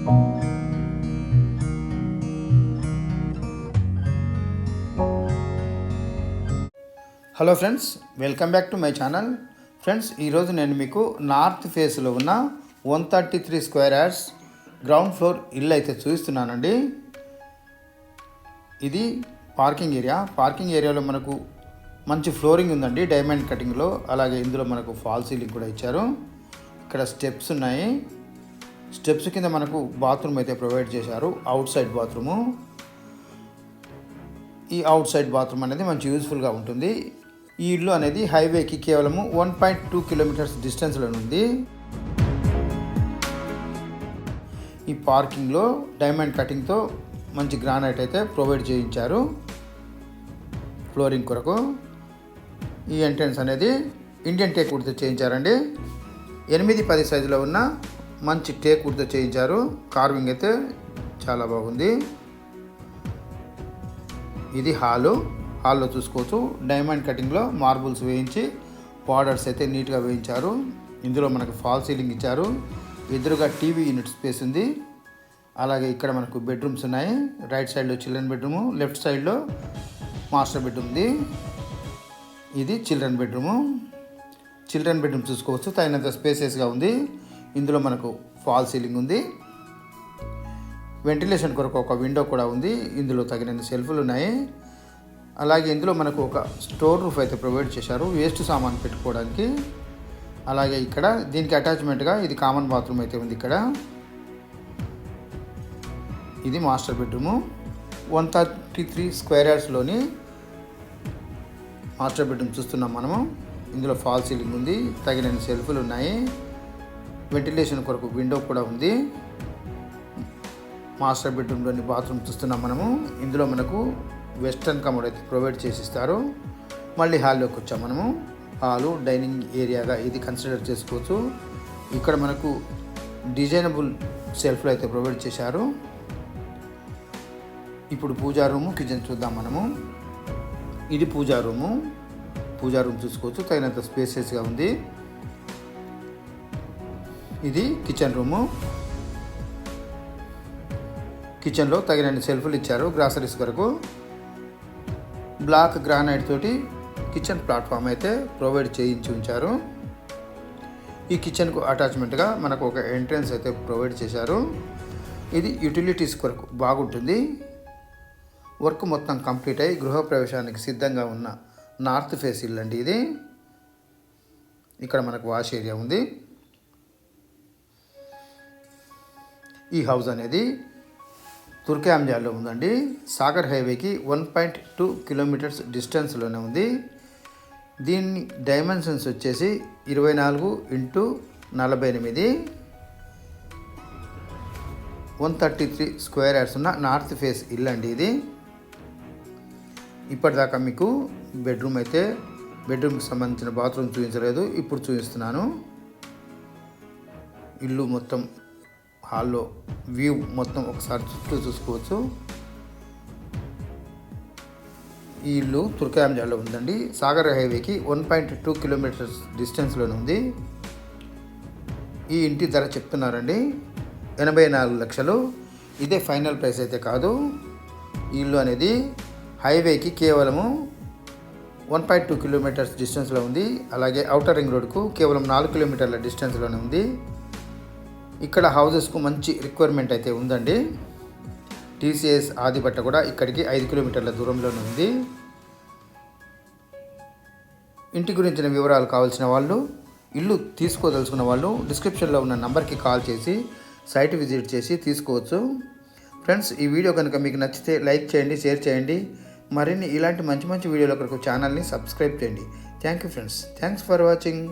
Hello friends, welcome back to my channel. Friends, ఈరోజు నేను మీకు నార్త్ ఫేస్లో ఉన్న 133 స్క్వేర్ యార్డ్స్ గ్రౌండ్ ఫ్లోర్ ఇల్లు అయితే చూపిస్తున్నానండి. ఇది పార్కింగ్ ఏరియాలో మనకు మంచి ఫ్లోరింగ్ ఉందండి, డైమండ్ కటింగ్లో. అలాగే ఇందులో మనకు ఫాల్ సీలింగ్ కూడా ఇచ్చారు. ఇక్కడ స్టెప్స్ ఉన్నాయి. స్టెప్స్ కింద మనకు బాత్రూమ్ అయితే ప్రొవైడ్ చేశారు, అవుట్ సైడ్ బాత్రూము. ఈ అవుట్ సైడ్ బాత్రూమ్ అనేది మంచి యూజ్ఫుల్గా ఉంటుంది. ఈ ఇల్లు అనేది హైవేకి కేవలము 1.2 కిలోమీటర్స్ డిస్టెన్స్లో ఉంది. ఈ పార్కింగ్లో డైమండ్ కటింగ్తో మంచి గ్రానైట్ అయితే ప్రొవైడ్ చేయించారు ఫ్లోరింగ్ కొరకు. ఈ ఎంట్రన్స్ అనేది ఇండియన్ టేక్ వుడ్తో చేయించారండి. 8-10 సైజులో ఉన్న మంచి టేక్ వుడ్తో చేయించారు. కార్వింగ్ అయితే చాలా బాగుంది. ఇది హాల్లో చూసుకోవచ్చు. డైమండ్ కటింగ్లో మార్బుల్స్ వేయించి బార్డర్స్ అయితే నీట్గా వేయించారు. ఇందులో మనకు ఫాల్ సీలింగ్ ఇచ్చారు. ఎదురుగా టీవీ యూనిట్ స్పేస్ ఉంది. అలాగే ఇక్కడ మనకు బెడ్రూమ్స్ ఉన్నాయి. రైట్ సైడ్లో చిల్డ్రన్ బెడ్రూము, లెఫ్ట్ సైడ్లో మాస్టర్ బెడ్రూమ్ ఉంది. ఇది చిల్డ్రన్ బెడ్రూమ్ చూసుకోవచ్చు. తగినంత స్పేసెస్గా ఉంది. ఇందులో మనకు ఫాల్ సీలింగ్ ఉంది. వెంటిలేషన్ కొరకు ఒక విండో కూడా ఉంది. ఇందులో తగినన్ని సెల్ఫ్లు ఉన్నాయి. అలాగే ఇందులో మనకు ఒక స్టోర్ రూఫ్ అయితే ప్రొవైడ్ చేశారు, వేస్ట్ సామాన్ పెట్టుకోవడానికి. అలాగే ఇక్కడ దీనికి అటాచ్మెంట్గా ఇది కామన్ బాత్రూమ్ అయితే ఉంది. ఇక్కడ ఇది మాస్టర్ బెడ్రూము. 133 స్క్వేర్ యార్డ్స్లోని మాస్టర్ బెడ్రూమ్ చూస్తున్నాం మనము. ఇందులో ఫాల్ సీలింగ్ ఉంది, తగినన్ని సెల్ఫ్లు ఉన్నాయి. వెంటిలేషన్ కొరకు విండో కూడా ఉంది. మాస్టర్ బెడ్రూమ్లోని బాత్రూమ్ చూస్తున్నాం మనము. ఇందులో మనకు వెస్ట్రన్ కమోడ్ అయితే ప్రొవైడ్ చేసిస్తారు. మళ్ళీ హాల్లోకి వచ్చాం మనము. హాలు డైనింగ్ ఏరియాగా ఇది కన్సిడర్ చేసుకోవచ్చు. ఇక్కడ మనకు డిజైనబుల్ సెల్ఫ్లు అయితే ప్రొవైడ్ చేశారు. ఇప్పుడు పూజా రూము, కిచెన్ చూద్దాం మనము. ఇది పూజా రూమ్ చూసుకోవచ్చు. తగినంత స్పేసెస్గా ఉంది. ఇది కిచెన్ రూము. కిచెన్లో తగినన్ని సెల్ఫ్లు ఇచ్చారు గ్రాసరీస్ కొరకు. బ్లాక్ గ్రానైట్ తోటి కిచెన్ ప్లాట్ఫామ్ అయితే ప్రొవైడ్ చేయించి ఉంచారు. ఈ కిచెన్కు అటాచ్మెంట్గా మనకు ఒక ఎంట్రన్స్ అయితే ప్రొవైడ్ చేశారు. ఇది యూటిలిటీస్ కొరకు బాగుంటుంది. వర్క్ మొత్తం కంప్లీట్ అయ్యి గృహప్రవేశానికి సిద్ధంగా ఉన్న నార్త్ ఫేస్ ఇల్లు అండి ఇది. ఇక్కడ మనకు వాష్ ఏరియా ఉంది. ఈ హౌస్ అనేది తుర్కయాంజాల్లో ఉందండి. సాగర్ హైవేకి 1.2 కిలోమీటర్స్ డిస్టెన్స్లోనే ఉంది. దీని డైమెన్షన్స్ వచ్చేసి 24x48, 133 స్క్వేర్ యార్డ్స్ ఉన్న నార్త్ ఫేస్ ఇల్లు అండి ఇది. ఇప్పటిదాకా మీకు బెడ్రూమ్కి సంబంధించిన బాత్రూమ్ చూపించలేదు, ఇప్పుడు చూపిస్తున్నాను. ఇల్లు మొత్తం హాల్లో వ్యూ మొత్తం ఒకసారి చుట్టూ చూసుకోవచ్చు. ఈ ఇల్లు తుర్కయాంజాల్లో ఉందండి. సాగర్ హైవేకి 1.2 కిలోమీటర్స్ డిస్టెన్స్లోనే ఉంది. ఈ ఇంటి ధర చెప్తున్నారండి 84 లక్షలు. ఇదే ఫైనల్ ప్రైస్ అయితే కాదు. ఈ ఇల్లు అనేది హైవేకి కేవలము 1.2 కిలోమీటర్స్ డిస్టెన్స్లో ఉంది. అలాగే ఔటర్ రింగ్ రోడ్కు కేవలం 4 కిలోమీటర్ల డిస్టెన్స్లోనే ఉంది. ఇక్కడ హౌజెస్కు మంచి రిక్వైర్మెంట్ అయితే ఉందండి. టీసీఎస్ ఆదిబట్ట కూడా ఇక్కడికి 5 కిలోమీటర్ల దూరంలోనే ఉంది. ఇంటి గురించిన వివరాలు కావాల్సిన వాళ్ళు, ఇల్లు తీసుకోదలుచుకున్న వాళ్ళు డిస్క్రిప్షన్లో ఉన్న నంబర్కి కాల్ చేసి సైట్ విజిట్ చేసి తీసుకోవచ్చు. ఫ్రెండ్స్, ఈ వీడియో కనుక మీకు నచ్చితే లైక్ చేయండి, షేర్ చేయండి. మరిన్ని ఇలాంటి మంచి వీడియోల కొరకు ఛానల్ని సబ్స్క్రైబ్ చేయండి. Thank you friends. Thanks for watching.